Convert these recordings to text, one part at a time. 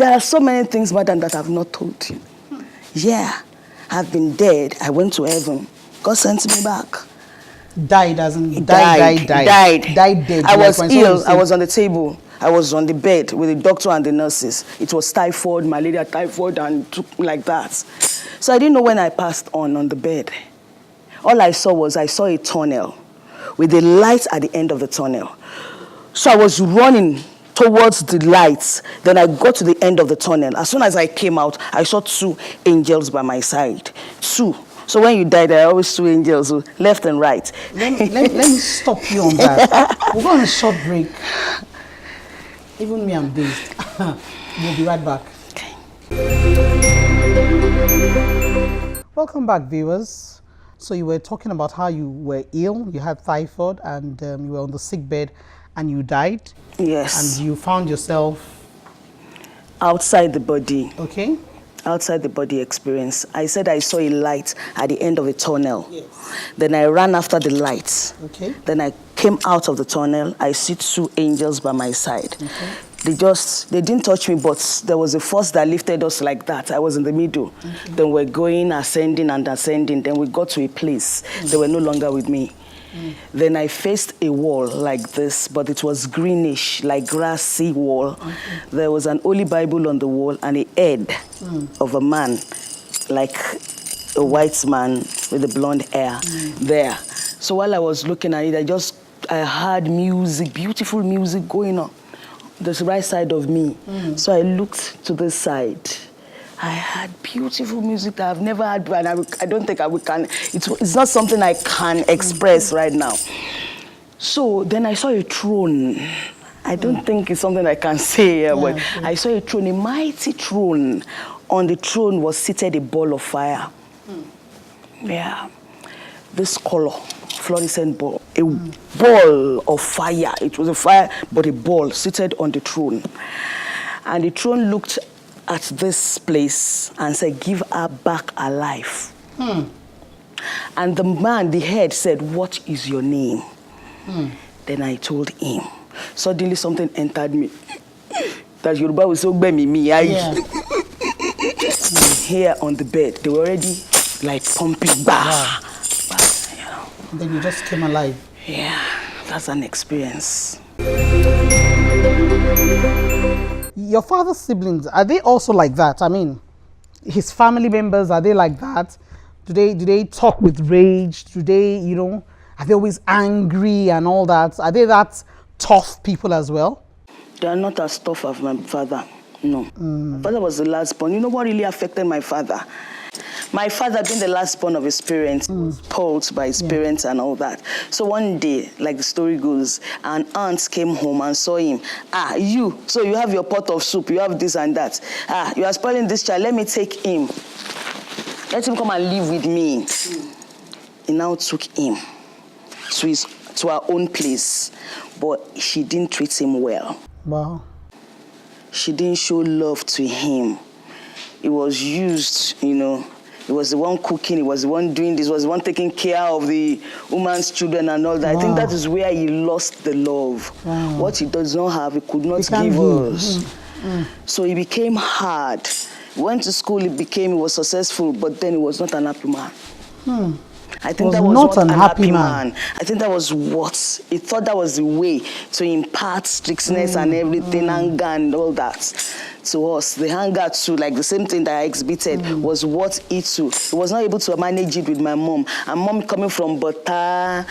There are so many things, madam, that I've not told you. Yeah, I've been dead. I went to heaven. God sent me back. Died as in Died dead. I was ill. I was on the table. I was on the bed with the doctor and the nurses. It was typhoid, malaria, typhoid, and like that. So I didn't know when I passed on the bed. All I saw a tunnel with a light at the end of the tunnel. So I was running towards the lights. Then I got to the end of the tunnel. As soon as I came out, I saw 2 angels by my side. 2. So when you die, there are always 2 angels, left and right. Let me stop you on that. We're going on a short break. Even me, I'm dazed. We'll be right back. Okay. Welcome back, viewers. So you were talking about how you were ill, you had typhoid, and you were on the sick bed, and you died. Yes. And you found yourself outside the body. Okay. Outside the body experience. I said I saw a light at the end of a tunnel. Yes. Then I ran after the lights. Okay. Then I came out of the tunnel. I see 2 angels by my side. Okay. They didn't touch me, but there was a force that lifted us like that. I was in the middle. Okay. Then we're going, ascending and ascending. Then we got to a place. They were no longer with me. Then I faced a wall like this, but it was greenish, like grassy wall. Okay. There was an Holy Bible on the wall and a head of a man, like a white man with the blonde hair there. So while I was looking at it, I heard music, beautiful music going on the right side of me. So I looked to this side. I had beautiful music that I've never had, and I don't think it's not something I can express right now. So then I saw a throne. I don't think it's something I can say here, but I saw a throne, a mighty throne. On the throne was seated a ball of fire. Yeah. This color, fluorescent ball, a ball of fire. It was a fire, but a ball seated on the throne. And the throne looked at this place and said, give her back alive. And the man, the head, said, what is your name? Then I told him. Suddenly something entered me. That Yoruba was so me. Here on the bed, they were already like pumping. And then you just came alive. Yeah, that's an experience. Your father's siblings, are they also like that? I mean, his family members, are they like that? Do they talk with rage? Do they, are they always angry and all that? Are they that tough people as well? They are not as tough as my father, no. My father was the last born. You know what really affected my father? My father, being the last born of his parents, was spoiled by his parents and all that. So one day, like the story goes, an aunt came home and saw him. So you have your pot of soup, you have this and that. You are spoiling this child, let me take him. Let him come and live with me. He now took him to our own place, but she didn't treat him well. Wow. She didn't show love to him. He was used, He was the one cooking, he was the one doing this, was the one taking care of the woman's children and all that. Wow. I think that is where he lost the love. Wow. What he does not have, he could not give us. So he became hard. He went to school, he was successful, but then he was not an happy man. I think that was not an happy man. I think that was what, he thought that was the way to impart strictness and everything, anger and all that to us. The anger too, like the same thing that I exhibited, was what he too. He was not able to manage it with my mom. And mom coming from Bata,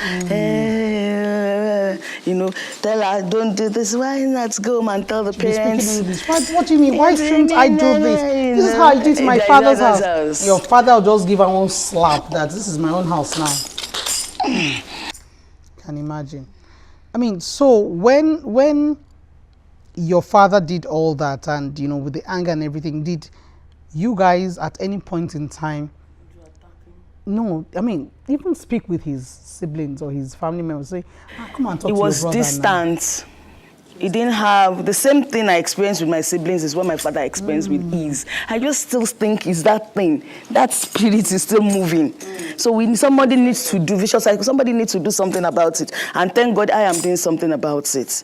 tell her, don't do this, why not go home and tell the parents? What do you mean? Why shouldn't I do this? This is how I did to my father's house. Your father will just give her one slap that this is my own house now. Can imagine. I mean, so when your father did all that and, with the anger and everything, did you guys at any point in time, no, I mean, even speak with his siblings or his family members, say, come on, talk to your brother. He was distant. He didn't have the same thing I experienced with my siblings is what my father experienced with his. I just still think it's that thing. That spirit is still moving. So somebody needs to do vicious cycle. Somebody needs to do something about it. And thank God I am doing something about it.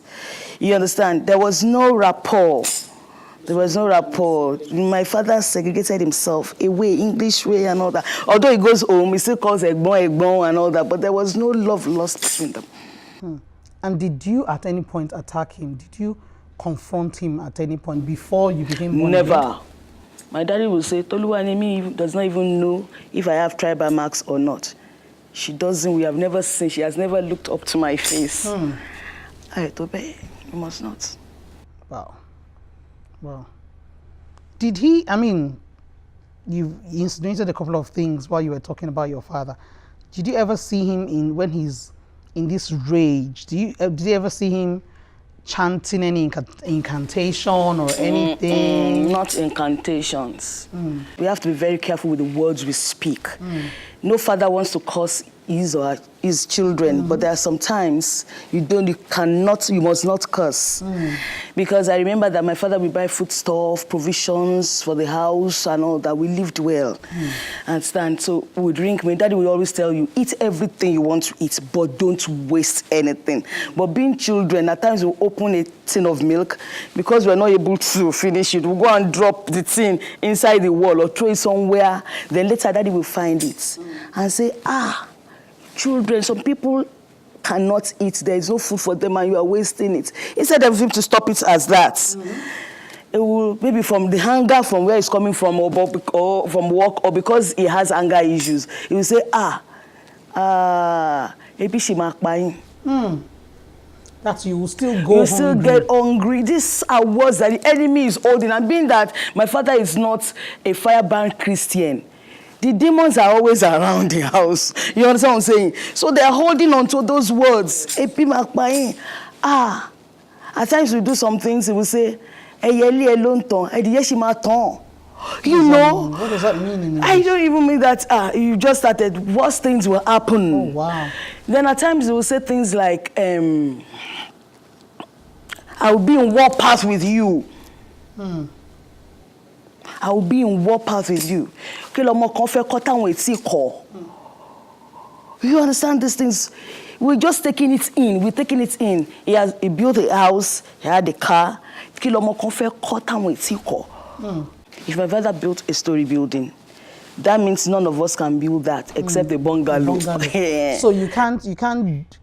You understand? There was no rapport There was no rapport. My father segregated himself away, English way and all that. Although he goes home, he still calls Egbon and all that, but there was no love lost between them. And did you at any point attack him? Did you confront him at any point before you became born Never. again? My daddy will say, Toluwanimi does not even know if I have tribal marks or not. She doesn't. We have never seen. She has never looked up to my face. I told her, you must not. Wow. Wow. Did he, I mean, you insinuated a couple of things while you were talking about your father. Did you ever see him when he's in this rage? Did you ever see him chanting any incantation or anything? Not incantations. We have to be very careful with the words we speak. No father wants to curse his or his children, but there are some times you must not curse. Because I remember that my father would buy foodstuff, provisions for the house and all that. We lived well. Understand? So we would drink. My daddy would always tell you, eat everything you want to eat, but don't waste anything. But being children, at times we open a tin of milk because we're not able to finish it. We'll go and drop the tin inside the wall or throw it somewhere. Then later daddy will find it and say, children, some people cannot eat. There is no food for them and you are wasting it. Instead of him to stop it as that, it will maybe from the hunger, from where it's coming from, or from work, or because he has anger issues, he will say, that you will still go you still get hungry. These are words that the enemy is holding. And being that my father is not a firebrand Christian, the demons are always around the house. You understand what I'm saying? So they're holding on to those words. At times we do some things, he will say, you know? What does that mean in English? I don't even mean that you just started. Worse things will happen. Oh, wow. Then at times he will say things like, I will be in war path with you. I will be in war path with you. You understand these things? We're just taking it in. We're taking it in. He built a house. He had a car. If my father built a story building, that means none of us can build that except a bungalow. So you can't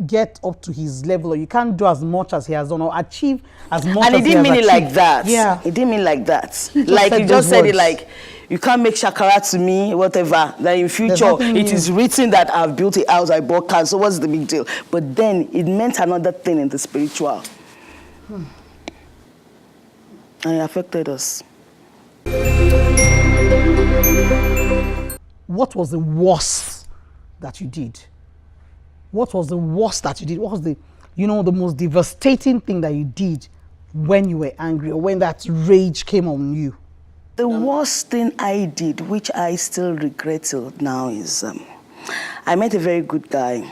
get up to his level, or you can't do as much as he has done, or achieve as much as he has achieved. And he didn't mean it like that. Yeah. He didn't mean like that. Like he just said it like, you can't make shakara to me, whatever. That in future, it is written that I've built a house, I bought cars, so what's the big deal? But then it meant another thing in the spiritual. And it affected us. What was the worst that you did? What was the worst that you did? What was the most devastating thing that you did when you were angry, or when that rage came on you? The worst thing I did, which I still regret till now, is I met a very good guy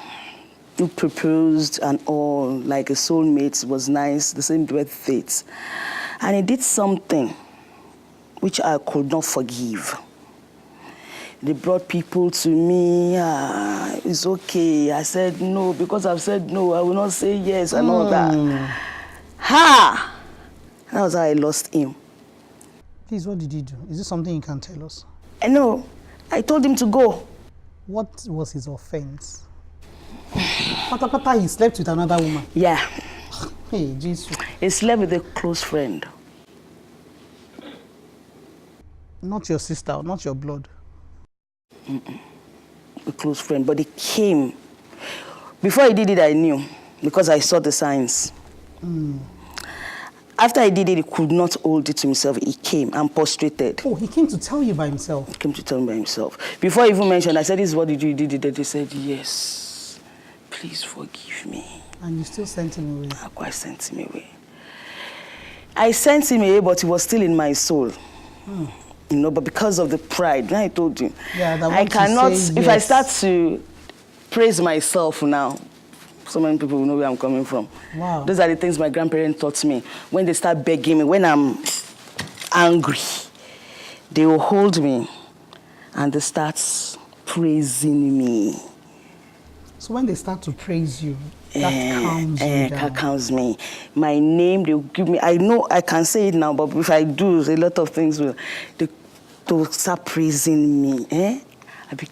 who proposed and all, like a soulmate, was nice, the same with fate. And he did something which I could not forgive. They brought people to me, it's okay. I said no, because I've said no, I will not say yes and all that. That was how I lost him. Please, what did you do? Is this something you can tell us? No, I told him to go. What was his offense? Pata, he slept with another woman. Yeah. Hey, Jesus. He slept with a close friend. Not your sister, not your blood. A close friend, but he came. Before he did it, I knew, because I saw the signs. After I did it, he could not hold it to himself. He came and prostrated. Oh, he came to tell you by himself? He came to tell me by himself. Before I even mentioned, I said, this is what you did. He said, yes, please forgive me. And you still sent him away? I sent him away. I sent him away, but he was still in my soul. But because of the pride, I told you, I cannot, if I start to praise myself now, so many people will know where I'm coming from. Wow. Those are the things my grandparents taught me. When they start begging me, when I'm angry, they will hold me and they start praising me. So when they start to praise you, That calms me. My name, they'll give me. I know I can say it now, but if I do, a lot of things will. They start praising me. So you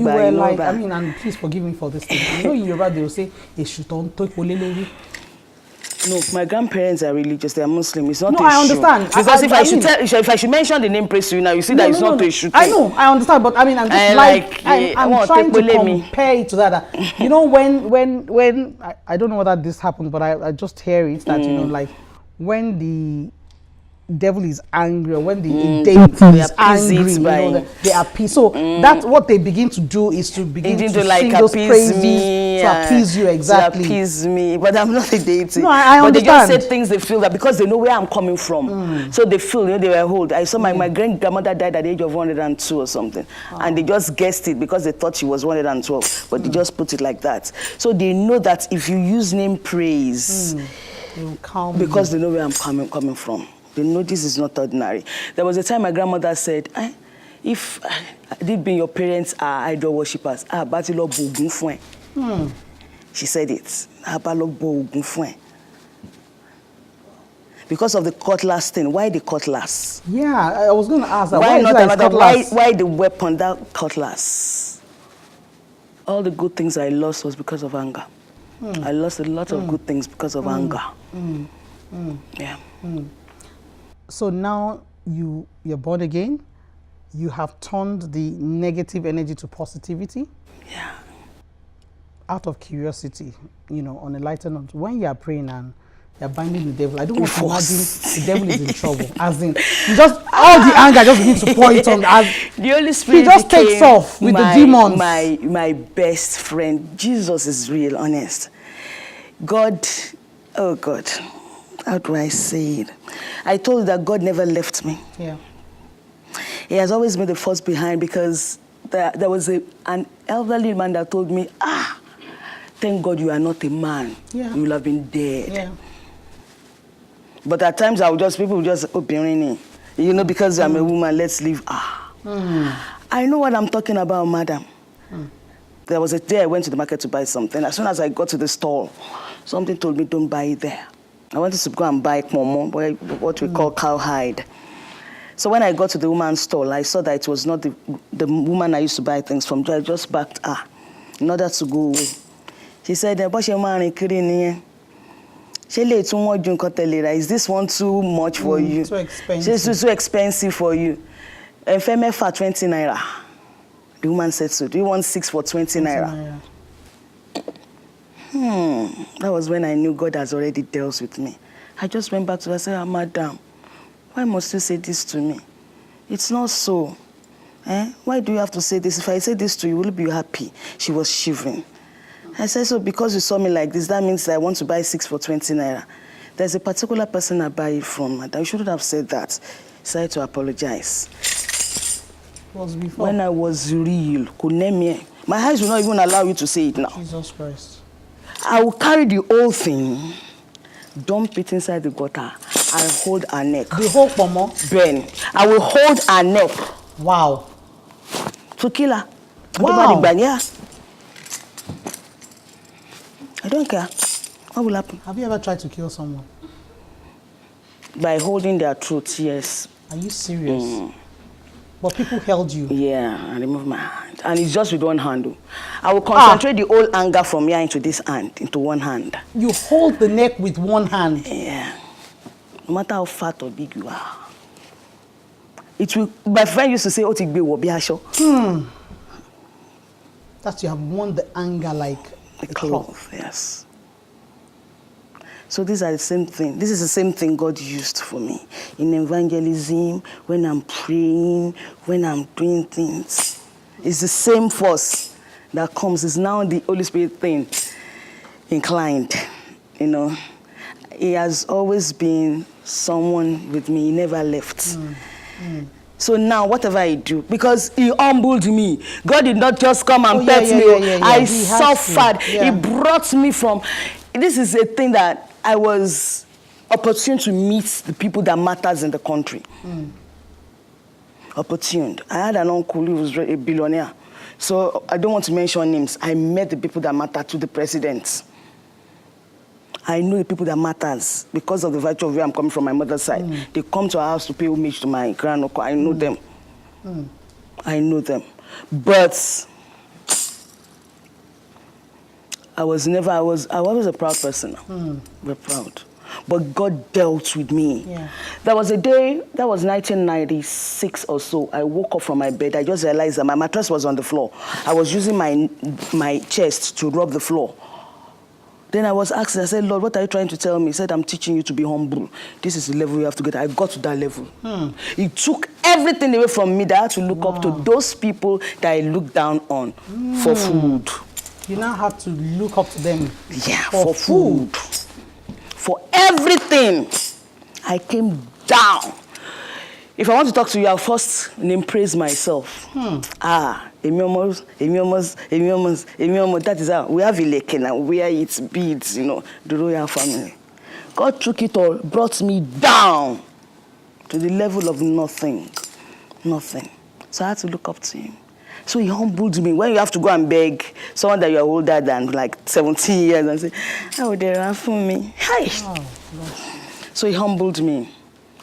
were like, I mean, and please forgive me for this thing. You know, in Yoruba they will say, no, my grandparents are religious. They are Muslim. It's not no, a I understand. Because if I should mention the name praise to you now, you see that it's not a shoot. I know, I understand, but I mean, I'm just I'm trying to compare it to that. You know, when I don't know whether this happened, but I just hear it that you know, like when the devil is angry, or when the deity is angry, you know, they appease. So that's what they begin to do, is to begin to like sing those praises to appease you, exactly. To appease me, but I'm not a deity. No, I understand. But they just say things they feel that because they know where I'm coming from. So they feel, you know, they were old. I saw my great-grandmother died at the age of 102 or something. And they just guessed it because they thought she was 112. But they just put it like that. So they know that if you use name praise, because they know where I'm coming from. They know this is not ordinary. There was a time my grandmother said, if did be your parents are idol worshippers, she said it. Because of the cutlass thing. Why the cutlass? Yeah, I was going to ask that. Why the weapon, that cutlass? All the good things I lost was because of anger. I lost a lot of good things because of anger. Yeah. So now you're born again. You have turned the negative energy to positivity. Yeah. Out of curiosity, you know, on a lighter note, when you are praying and you're binding the devil, I don't want to imagine the devil is in trouble. As in, just all the anger just begins to pour it on. The Holy Spirit he just takes off with the demons. My best friend. Jesus is real, honest. God, oh God. How do I say it? I told you that God never left me. Yeah. He has always been the force behind, because there was an elderly man that told me, thank God you are not a man. Yeah. You will have been dead. Yeah. But at times people will just open, you know, because I'm a woman, let's leave. I know what I'm talking about, madam. There was a day I went to the market to buy something. As soon as I got to the store, something told me, don't buy it there. I wanted to go and buy momo, what we call cowhide. So when I got to the woman's stall, I saw that it was not the woman I used to buy things from. I just backed her in order to go away. She said, is this one too much for you? Too expensive. It's too expensive for you. And for 20 naira. The woman said so. Do you want 6 for 20 naira? That was when I knew God has already dealt with me. I just went back to her and said, Madam, why must you say this to me? It's not so. Why do you have to say this? If I say this to you, will you be happy? She was shivering. I said, so because you saw me like this, that means that I want to buy 6 for 20 naira. There's a particular person I buy it from, Madam. You shouldn't have said that. I started to apologize. Was before? When I was real, my eyes will not even allow you to say it now. Jesus Christ. I will carry the whole thing, dump it inside the gutter, and hold her neck. The whole pomo? Ben, I will hold her neck. Wow. To kill her. Wow. Yeah. I don't care. What will happen? Have you ever tried to kill someone? By holding their throat, yes. Are you serious? But people held you. Yeah, I removed my hand. And it's just with one hand. I will concentrate the whole anger from here into this hand, into one hand. You hold the neck with one hand? Yeah. No matter how fat or big you are. It will, my friend used to say, That you have worn the anger like a cloth. Yes. So these are the same thing. This is the same thing God used for me. In evangelism, when I'm praying, when I'm doing things. It's the same force that comes. It's now the Holy Spirit thing inclined. You know. He has always been someone with me. He never left. So now, whatever I do, because he humbled me. God did not just come and pet me. I suffered. He brought me from... This is a thing that I was opportune to meet the people that matters in the country. Opportune. I had an uncle who was a billionaire. So I don't want to mention names. I met the people that matter to the president. I know the people that matters because of the virtue of where I'm coming from, my mother's side. They come to our house to pay homage to my granduncle. I know them. I know them. But I was a proud person. Very proud. But God dealt with me. Yeah. There was a day, that was 1996 or so, I woke up from my bed. I just realized that my mattress was on the floor. I was using my chest to rub the floor. Then I was asking, I said, Lord, what are you trying to tell me? He said, I'm teaching you to be humble. This is the level you have to get. I got to that level. He took everything away from me that I had to look up to those people that I looked down on for food. You now have to look up to them. Yeah, for food. For everything. I came down. If I want to talk to you, I'll first name praise myself. Emi almost, that is how we have Ileke now, where it's beads, the royal family. God took it all, brought me down to the level of nothing. Nothing. So I had to look up to him. So he humbled me. When you have to go and beg someone that you're older than, like 17 years, and say, oh, they are for me. Hi. So he humbled me.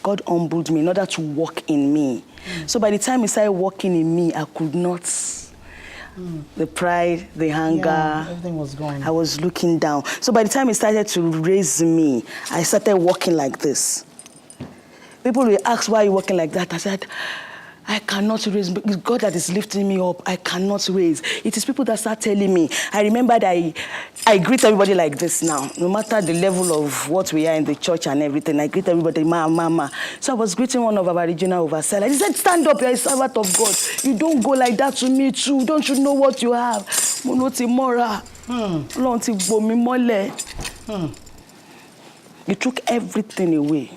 God humbled me in order to walk in me. So by the time he started walking in me, I could not. The pride, the anger. Everything was gone. I was looking down. So by the time he started to raise me, I started walking like this. People will ask, why are you walking like that? I said, I cannot raise. It's God that is lifting me up. I cannot raise. It is people that start telling me. I remember that I greet everybody like this now. No matter the level of what we are in the church and everything, I greet everybody, mama. So I was greeting one of our regional overseers. He said, stand up, you're a servant of God. You don't go like that to me too. Don't you know what you have? He took everything away.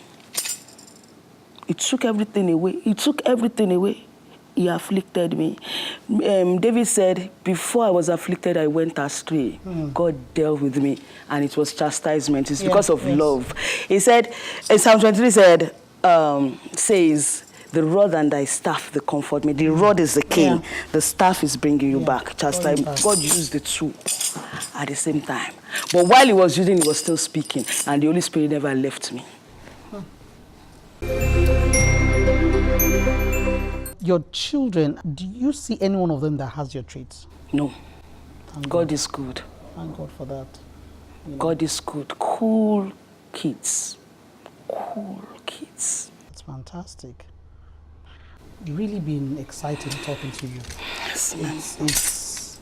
He took everything away. He took everything away. He afflicted me. David said, before I was afflicted, I went astray. God dealt with me, and it was chastisement. It's because of love. He said, Psalm 23 says, the rod and thy staff, they comfort me. The rod is the cane. Yeah. The staff is bringing you back. Chastisement. God used the two at the same time. But while he was using, he was still speaking, and the Holy Spirit never left me. Your children, do you see any one of them that has your traits? No. God is good. Thank God for that. God is good. Cool kids. Cool kids. It's fantastic. It's really been exciting talking to you. Yes,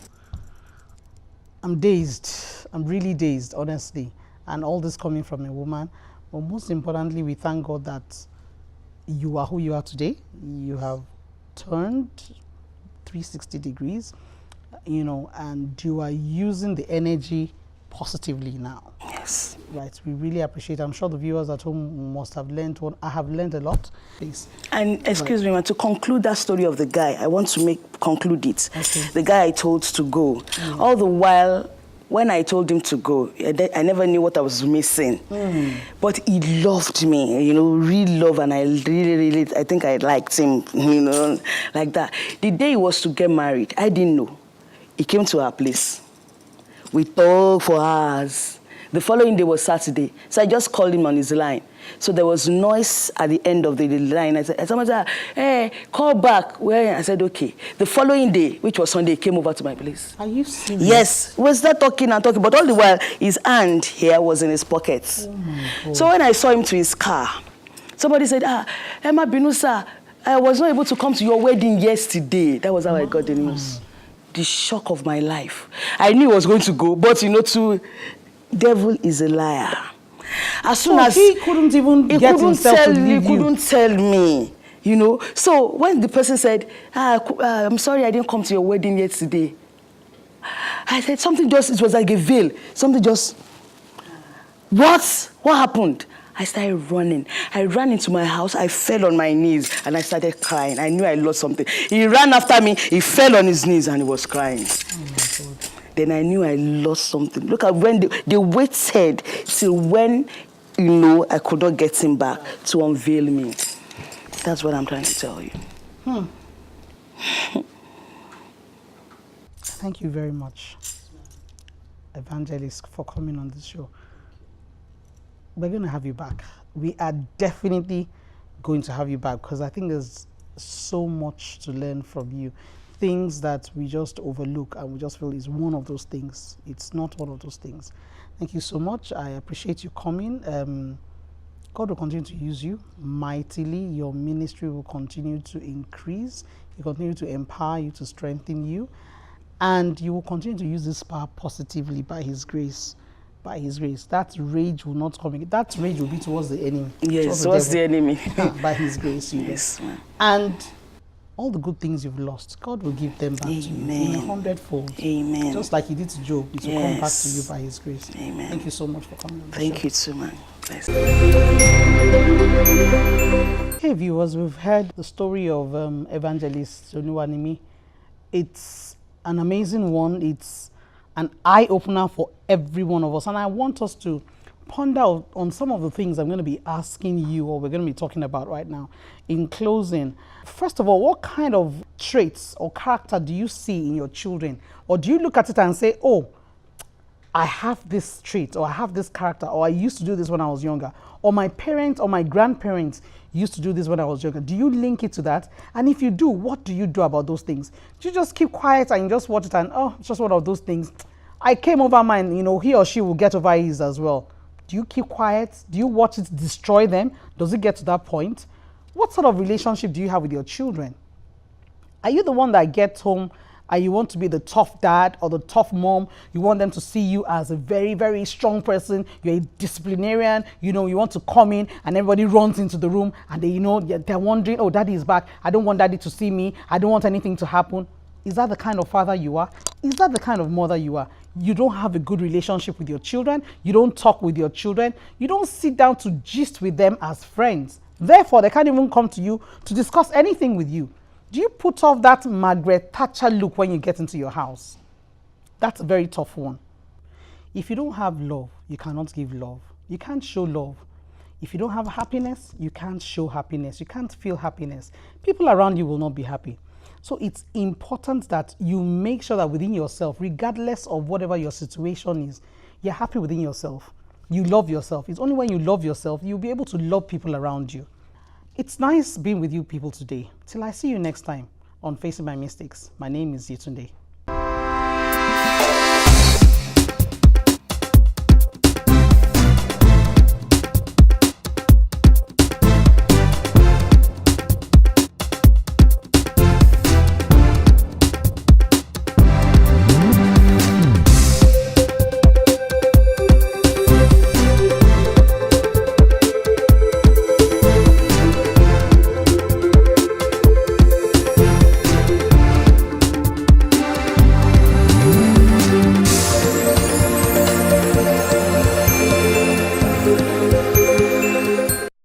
I'm dazed. I'm really dazed, honestly. And all this coming from a woman. But most importantly, we thank God that you are who you are today. You have turned 360 degrees, and you are using the energy positively now. Yes. Right. We really appreciate it. I'm sure the viewers at home must have learned I have learned a lot. Please. And excuse me, to conclude that story of the guy, I want to conclude it. Okay. The guy I told to go. All the while, when I told him to go, I never knew what I was missing. But he loved me, really love, and I really, I think I liked him, like that. The day he was to get married, I didn't know. He came to our place. We talked for hours. The following day was Saturday, so I just called him on his line. So there was noise at the end of the line. Someone said, hey, call back. Well, I said, okay. The following day, which was Sunday, he came over to my place. Are you serious? Yes. We started talking and talking, but all the while, his hand here was in his pocket. Oh my God. So when I saw him to his car, somebody said, Emma Binusa, I was not able to come to your wedding yesterday. That was how I got the news. The shock of my life. I knew I was going to go, but devil is a liar. As soon as he couldn't even get himself to leave you. He couldn't tell me, So when the person said, I'm sorry I didn't come to your wedding yesterday, I said it was like a veil. Something just, what happened? I started running. I ran into my house. I fell on my knees and I started crying. I knew I lost something. He ran after me. He fell on his knees and he was crying. Oh my God. Then I knew I lost something. Look at when they waited till when, I could not get him back to unveil me. That's what I'm trying to tell you. Thank you very much, Evangelist, for coming on the show. We're going to have you back. We are definitely going to have you back because I think there's so much to learn from you. Things that we just overlook and we just feel is one of those things. It's not one of those things. Thank you so much. I appreciate you coming. God will continue to use you mightily. Your ministry will continue to increase. He will continue to empower you, to strengthen you. And you will continue to use this power positively by His grace. By His grace. That rage will not come again. That rage will be towards the enemy. Yes, towards the enemy. By His grace, you yes, know. And all the good things you've lost, God will give them back to you in 100-fold. Amen. Just like He did to Job, it will come back to you by His grace. Amen. Thank you so much for coming on the Thank show. you too, man. Hey viewers, we've heard the story of Evangelist Toluwanimi. It's an amazing one. It's an eye-opener for every one of us. And I want us to ponder on some of the things I'm going to be asking you, or we're going to be talking about right now. In closing, first of all, what kind of traits or character do you see in your children? Or do you look at it and say, oh, I have this trait, or I have this character, or I used to do this when I was younger, or my parents or my grandparents used to do this when I was younger? Do you link it to that? And if you do, what do you do about those things? Do you just keep quiet and you just watch it and, oh, it's just one of those things? I came over mine, you know, he or she will get over his as well. Do you keep quiet? Do you watch it destroy them? Does it get to that point? What sort of relationship do you have with your children? Are you the one that gets home and you want to be the tough dad or the tough mom? You want them to see you as a very, very strong person. You're a disciplinarian. You know, you want to come in and everybody runs into the room and they, you know, they're wondering, oh, daddy is back. I don't want daddy to see me. I don't want anything to happen. Is that the kind of father you are? Is that the kind of mother you are? You don't have a good relationship with your children. You don't talk with your children. You don't sit down to gist with them as friends. Therefore, they can't even come to you to discuss anything with you. Do you put off that Margaret Thatcher look when you get into your house? That's a very tough one. If you don't have love, you cannot give love. You can't show love. If you don't have happiness, you can't show happiness. You can't feel happiness. People around you will not be happy. So it's important that you make sure that within yourself, regardless of whatever your situation is, you're happy within yourself. You love yourself. It's only when you love yourself, you'll be able to love people around you. It's nice being with you people today. Till I see you next time on Facing My Mistakes. My name is Yetunde.